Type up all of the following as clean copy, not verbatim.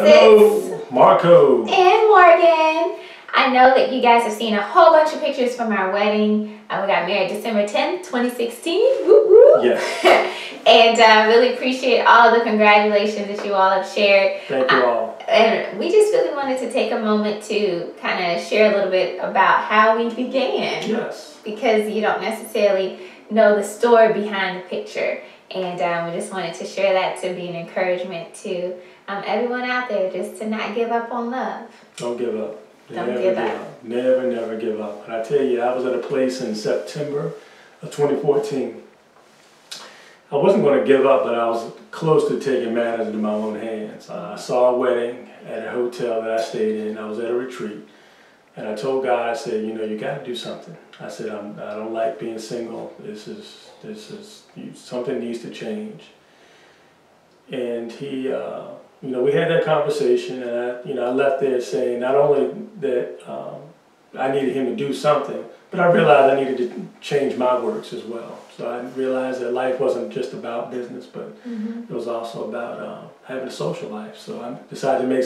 Hello, Marco. And Morgan. I know that you guys have seen a whole bunch of pictures from our wedding. We got married December 10th, 2016. Woo woo. Yes. And I really appreciate all the congratulations that you all have shared. Thank you all. And we just really wanted to take a moment to kind of share a little bit about how we began. Yes. Because you don't necessarily know the story behind the picture. And we just wanted to share that to be an encouragement to everyone out there, just to not give up on love. Don't give up. Don't give up. Never give up. And I tell you, I was at a place in September of 2014. I wasn't going to give up, but I was close to taking matters into my own hands. I saw a wedding at a hotel that I stayed in. I was at a retreat. And I told God, I said, you got to do something. I said, I don't like being single. This is something needs to change. And he, we had that conversation, and I left there saying not only that I needed him to do something, but I realized I needed to change my works as well. So I realized that life wasn't just about business, but it was also about having a social life. So I decided to make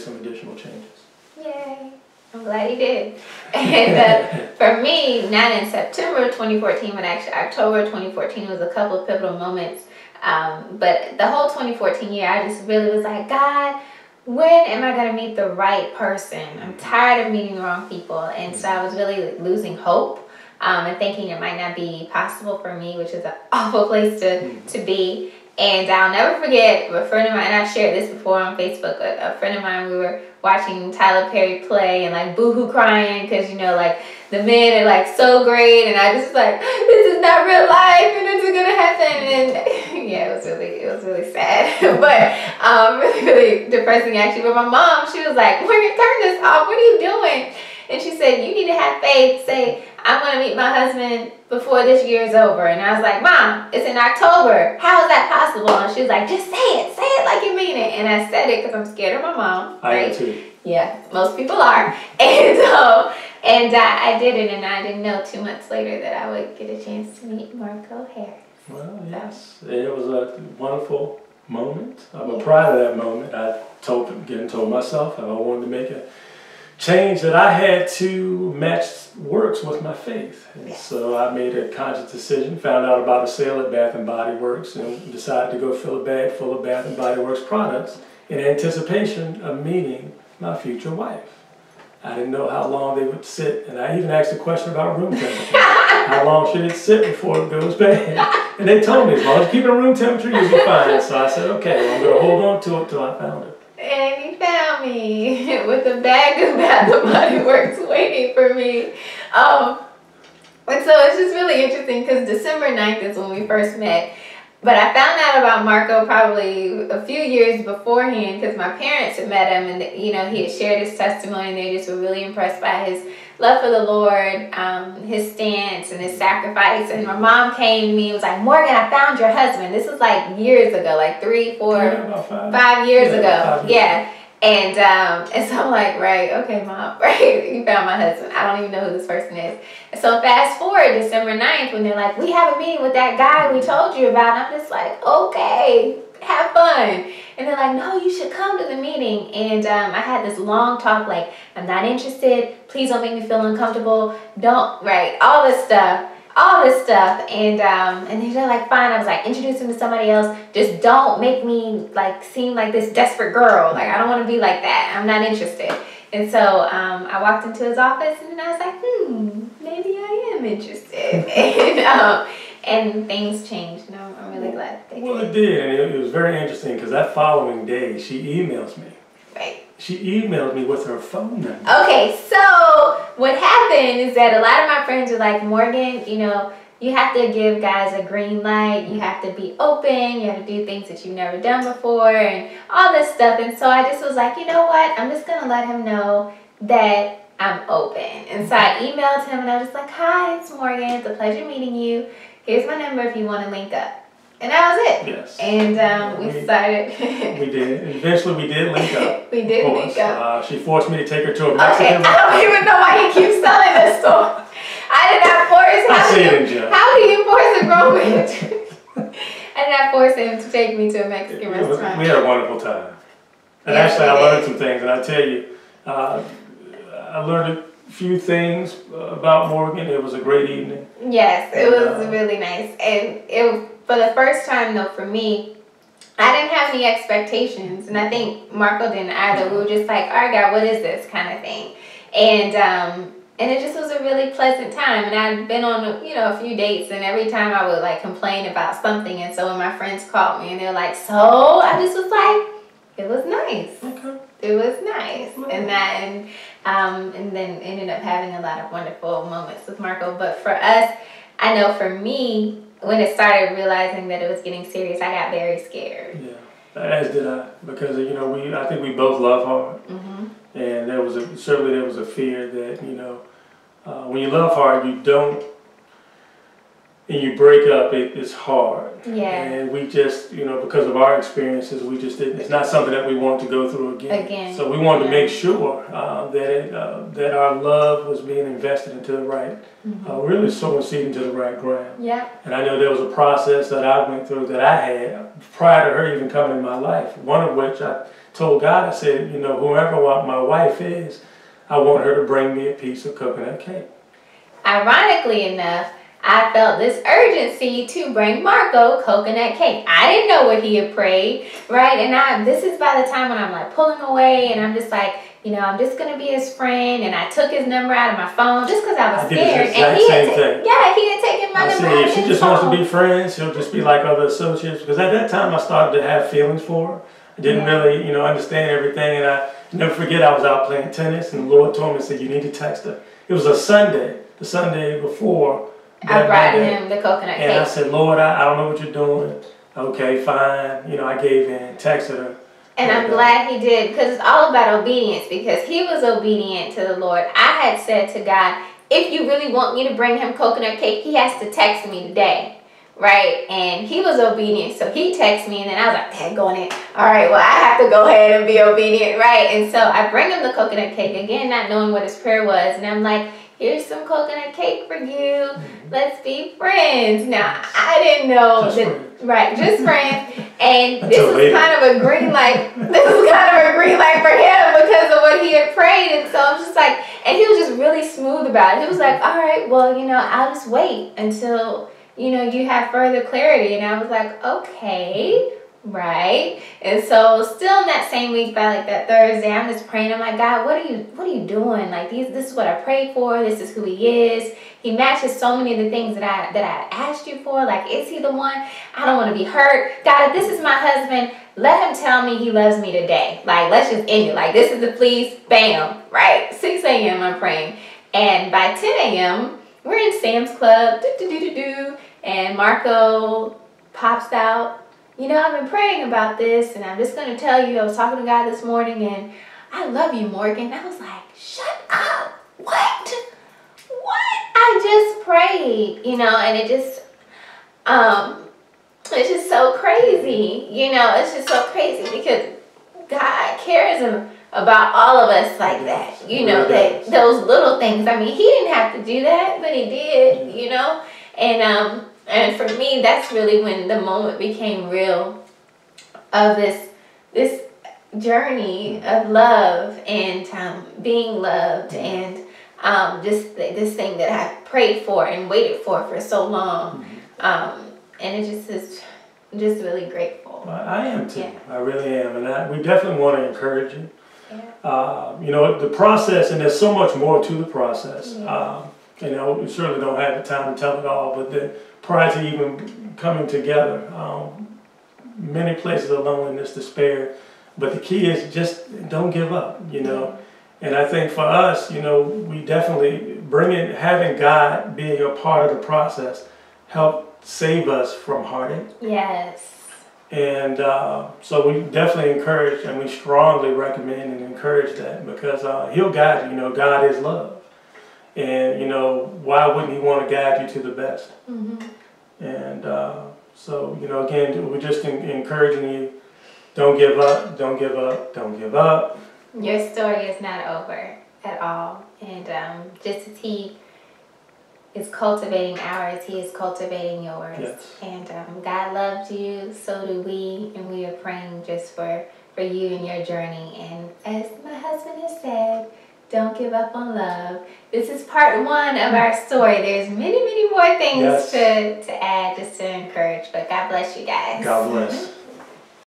some additional changes. Yay. I'm glad he did. And for me, not in September 2014, but actually October 2014 was a couple of pivotal moments. But the whole 2014 year, I just really was like, God, when am I going to meet the right person? I'm tired of meeting the wrong people. And so I was really losing hope and thinking it might not be possible for me, which is an awful place to be. And I'll never forget, a friend of mine, and I've shared this before on Facebook, a friend of mine, we were watching Tyler Perry play and like boohoo crying because, the men are like so great, and I just was like, this is not real life and it's gonna happen. And yeah, it was really sad, but really depressing actually. But my mom, she was like, Morgan, turn this off, what are you doing? And she said, you need to have faith, say, I'm going to meet my husband before this year is over. And I was like, Mom, it's in October. How is that possible? And she was like, just say it like you mean it. And I said it because I'm scared of my mom. I am too. Yeah, most people are. And I did it, and I didn't know 2 months later that I would get a chance to meet Marco Harris. Well, yes, it was a wonderful moment. I'm proud of that moment. I told myself I wanted to make a change that I had to match works with my faith. And so I made a conscious decision, found out about a sale at Bath & Body Works, and decided to go fill a bag full of Bath & Body Works products in anticipation of meeting my future wife. I didn't know how long they would sit, and I even asked a question about room temperature. How long should it sit before it goes bad? And they told me, as long as you keep it room temperature, you'll be fine. So I said, okay, well, I'm going to hold on to it till I found her. And he found me with a bag of Bath & Body Works waiting for me. And so it's just really interesting because December 9th is when we first met. But I found out about Marco probably a few years beforehand because my parents had met him, and he had shared his testimony, and they just were really impressed by his love for the Lord, his stance and his sacrifice. And my mom came to me and was like, Morgan, I found your husband. This was like years ago, like 3, 4, about 5 years ago. 5 years. And so I'm like, right, okay, Mom, right, you found my husband. I don't even know who this person is. And so fast forward December 9th when they're like, we have a meeting with that guy we told you about. And I'm just like, okay, have fun. And they're like, no, you should come to the meeting. And I had this long talk like, I'm not interested. Please don't make me feel uncomfortable. All this stuff. And they're like, fine. I was like, introduce him to somebody else. Just don't make me like seem like this desperate girl. Like, I don't want to be like that. I'm not interested. And so I walked into his office, and then I was like, maybe I am interested. And things changed, and I'm really glad they did. Well, it did, and it was very interesting because that following day, she emails me. Right. She emailed me with her phone number. Okay, so what happened is that a lot of my friends were like, Morgan, you have to give guys a green light. You have to be open. You have to do things that you've never done before and all this stuff. And so I just was like, you know what? I'm just going to let him know that I'm open. And so I emailed him, and I was like, hi, it's Morgan. It's a pleasure meeting you. Here's my number if you want to link up. And that was it. Yes. And we started. We did. And eventually we did link up. We did link up. She forced me to take her to a Mexican restaurant. I don't even know why he keeps telling this story. I did not force how do you force a grown man? I did not force him to take me to a Mexican restaurant. We had a wonderful time. And Yes, actually, we I did. learned some things, and I tell you, I learned a few things about Morgan. It was a great evening. Yes, it And, was really nice. And for the first time though, for me, I didn't have any expectations, and I think Marco didn't either. We were just like, all right, God, what is this kind of thing? And it just was a really pleasant time. And I'd been on, a few dates, and every time I would like complain about something. And so when my friends called me and they were like, so I just was like, it was nice. Okay. It was nice. And then ended up having a lot of wonderful moments with Marco. But for us, I know for me, when it started realizing that it was getting serious, I got very scared. Yeah, as did I, because I think we both love hard, and there was a fear that when you love hard, you don't, and you break up, it's hard. Yeah. And we just, because of our experiences, we just didn't. It's not something that we want to go through again. So we wanted to make sure that our love was being invested into the right, really sowing seed into the right ground. Yeah. And I know there was a process that I went through that I had prior to her even coming in my life. One of which I told God, I said, whoever my wife is, I want her to bring me a piece of coconut cake. Ironically enough, I felt this urgency to bring Marco coconut cake. I didn't know what he had prayed, right? And this is by the time when I'm like pulling away and I'm just like, I'm just going to be his friend. And I took his number out of my phone just because I was scared. And he had taken my number out of his phone. If she just wants to be friends, he'll just be like other associates. Because at that time I started to have feelings for her. I didn't really, understand everything. And I never forget I was out playing tennis and the Lord told me, said, you need to text her. It was a Sunday, the Sunday before. I brought him the coconut cake. And I said, Lord, I don't know what you're doing. Okay, fine. I gave in, texted her. And I'm glad he did, because it's all about obedience, because he was obedient to the Lord. I had said to God, if you really want me to bring him coconut cake, he has to text me today, right? And he was obedient, so he texted me, and then I was like, "Dad, going in. All right, well, I have to go ahead and be obedient, right?" And so I bring him the coconut cake, again, not knowing what his prayer was, and I'm like, here's some coconut cake for you. Let's be friends. Now, I didn't know just friends. And this was kind of a green light. This was kind of a green light for him because of what he had prayed. And so I'm just like, and he was just really smooth about it. He was like, all right, well, I'll just wait until, you have further clarity. And I was like, okay. Right. And so still in that same week, by like that Thursday, I'm just praying. I'm like, God, what are you doing? Like this is what I prayed for. This is who he is. He matches so many of the things that I asked you for. Like, is he the one? I don't want to be hurt. God, if this is my husband, let him tell me he loves me today. Like, let's just end it. Like, this is the please, bam, right? 6 a.m. I'm praying. And by 10 a.m., we're in Sam's Club, and Marco pops out. I've been praying about this, and I'm just going to tell you, I was talking to God this morning, and I love you, Morgan. I was like, shut up. What? I just prayed, and it just, it's just so crazy, it's just so crazy because God cares about all of us like that, that those little things. I mean, he didn't have to do that, but he did, And for me, that's really when the moment became real of this journey of love and being loved and just this thing that I prayed for and waited for so long. And it just is just really grateful. Well, I am too. Yeah. I really am. And we definitely want to encourage you. Yeah. The process, and there's so much more to the process. Yeah. We certainly don't have the time to tell it all, but prior to even coming together, many places of loneliness, despair, but the key is just don't give up, And I think for us, we definitely having God being a part of the process helped save us from heartache. Yes. And so we definitely encourage, and we strongly recommend and encourage that, because he'll guide you. God is love. And, why wouldn't he want to guide you to the best? And so, again, we're just encouraging you, don't give up, don't give up, don't give up. Your story is not over at all. And just as he is cultivating ours, he is cultivating yours. Yes. And God loves you, so do we. And we are praying just for for you and your journey. And as my husband has said, don't give up on love. This is part one of our story. There's many, many more things to add just to encourage. But God bless you guys. God bless.